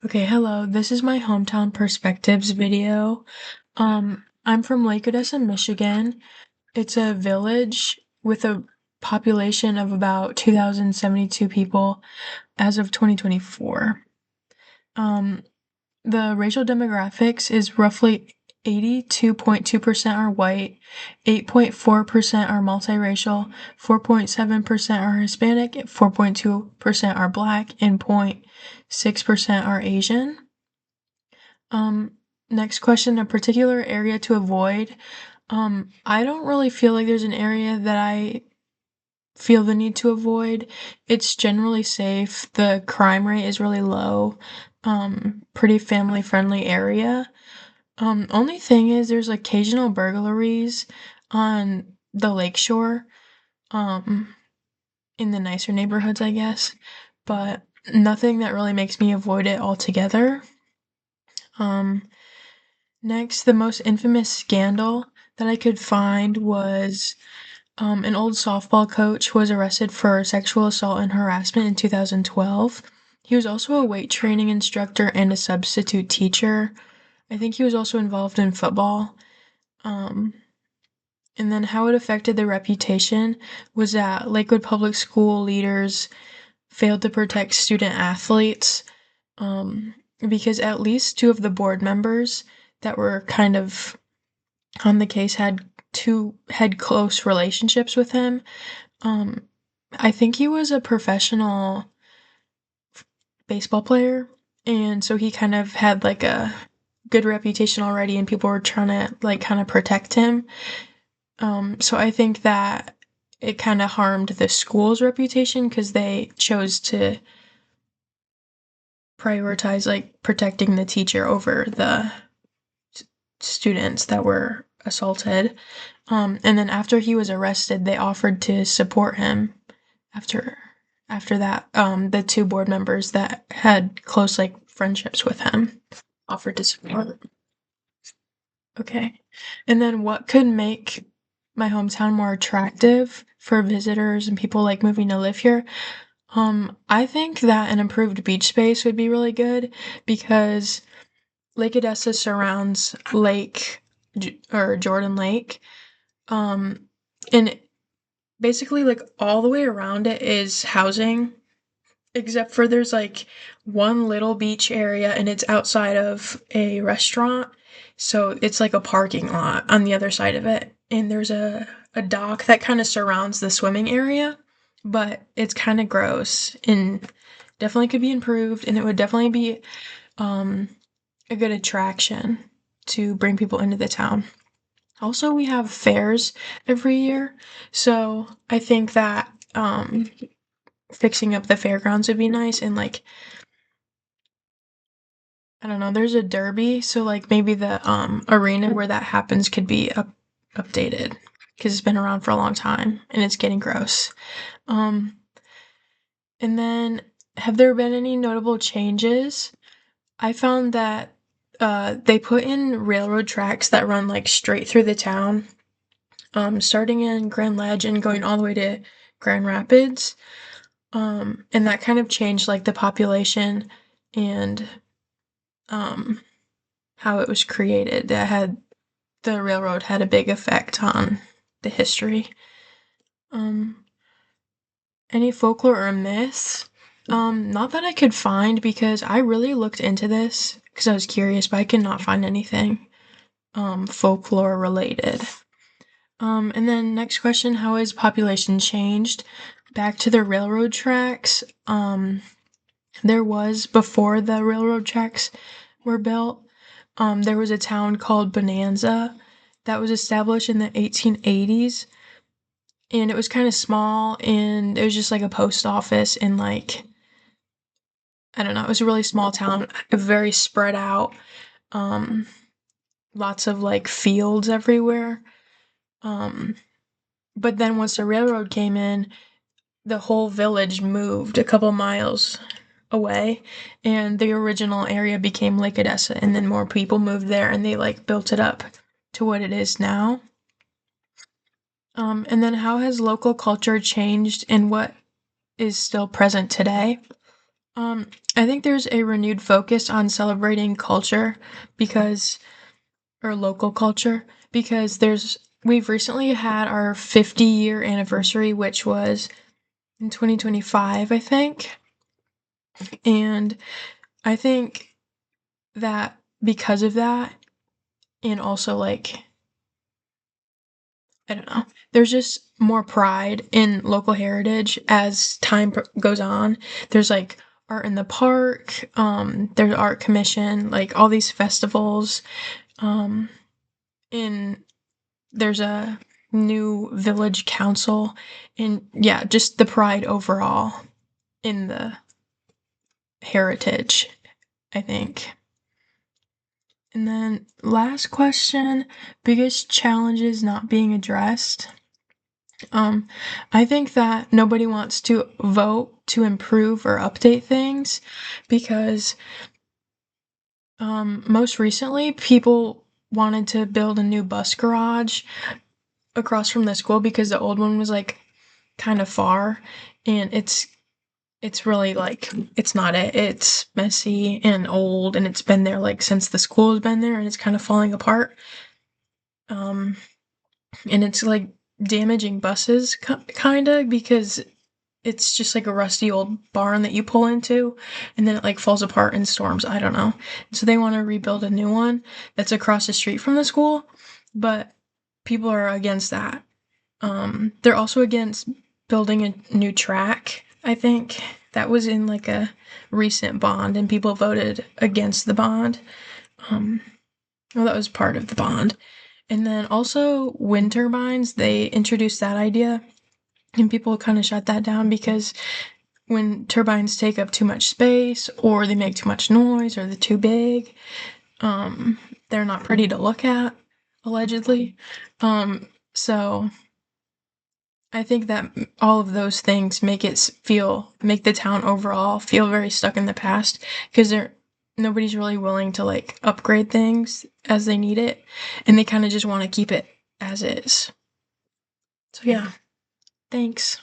Okay, hello. This is my hometown perspectives video. I'm from Lake Odessa, Michigan. It's a village with a population of about 2,072 people as of 2024. Um, the racial demographics is roughly 82.2% are white, 8.4% are multiracial, 4.7% are Hispanic, 4.2% are Black, and 0.6% are Asian. Um, Next question, a particular area to avoid. I don't really feel like there's an area that I feel the need to avoid. It's generally safe. The crime rate is really low. Pretty family friendly area. Only thing is there's occasional burglaries on the lakeshore, um, in the nicer neighborhoods, I guess, but nothing that really makes me avoid it altogether. Um, Next, the most infamous scandal that I could find was an old softball coach was arrested for sexual assault and harassment in 2012. He was also a weight training instructor and a substitute teacher. I think he was also involved in football. Um, and then how it affected the reputation was that Lakewood Public School leaders failed to protect student athletes, because at least two of the board members that were kind of on the case had close relationships with him. Um, I think he was a professional baseball player, and so he kind of had like a good reputation already, and people were trying to like kind of protect him. So I think that it kind of harmed the school's reputation because they chose to prioritize like protecting the teacher over the students that were assaulted. And then after he was arrested, they offered to support him. After after that, the two board members that had close like friendships with him offered to support. Okay. And then what could make my hometown more attractive for visitors and people like moving to live here? I think that an improved beach space would be really good because Lake Odessa surrounds Jordan Lake. And basically like all the way around it is housing, except for there's like one little beach area and it's outside of a restaurant. So it's like a parking lot on the other side of it. And there's a dock that kind of surrounds the swimming area, but it's kind of gross and definitely could be improved. And it would definitely be um, a good attraction to bring people into the town. Also, we have fairs every year, so I think that fixing up the fairgrounds would be nice. And like, I don't know, there's a derby, so like maybe the arena where that happens could be updated because it's been around for a long time and it's getting gross. Um, and then have there been any notable changes? I found that they put in railroad tracks that run like straight through the town, starting in Grand Ledge and going all the way to Grand Rapids. And that kind of changed like the population and um, how it was created. The railroad had a big effect on the history. Um, any folklore or myths? Not that I could find because I really looked into this because I was curious, but I could not find anything folklore related. And then next question, how has population changed? Back to the railroad tracks. There was, before the railroad tracks were built, there was a town called Bonanza that was established in the 1880s. And it was kind of small, and it was just like a post office, and like, I don't know, it was a really small town, very spread out. Um, Lots of like fields everywhere. Um, but then once the railroad came in, the whole village moved a couple miles away, and the original area became Lake Odessa, and then more people moved there, and they like built it up to what it is now. And then how has local culture changed and what is still present today? I think there's a renewed focus on celebrating culture because or local culture because we've recently had our 50-year anniversary, which was in 2025, I think. And I think that because of that, and also like, I don't know, there's just more pride in local heritage as time goes on. There's like art in the park, there's art commission, like all these festivals, um, in there's a new village council, and yeah, just the pride overall in the heritage, I think. And then last question, biggest challenges not being addressed. Um, I think that nobody wants to vote to improve or update things because most recently people wanted to build a new bus garage across from the school because the old one was like kind of far, and it's really like it's not it's messy and old, and it's been there like since the school has been there, and it's kind of falling apart. Um and it's like damaging buses kind of because it's just like a rusty old barn that you pull into, and then it like falls apart in storms. I don't know. So they want to rebuild a new one that's across the street from the school, but people are against that. They're also against building a new track. I think that was in like a recent bond, and people voted against the bond. Um, well, that was part of the bond. And then also wind turbines, they introduced that idea, and people kind of shut that down because when turbines take up too much space, or they make too much noise, or they're too big, they're not pretty to look at, allegedly. So I think that all of those things make the town overall feel very stuck in the past because nobody's really willing to like upgrade things as they need it, and they kind of just want to keep it as is. So yeah, thanks.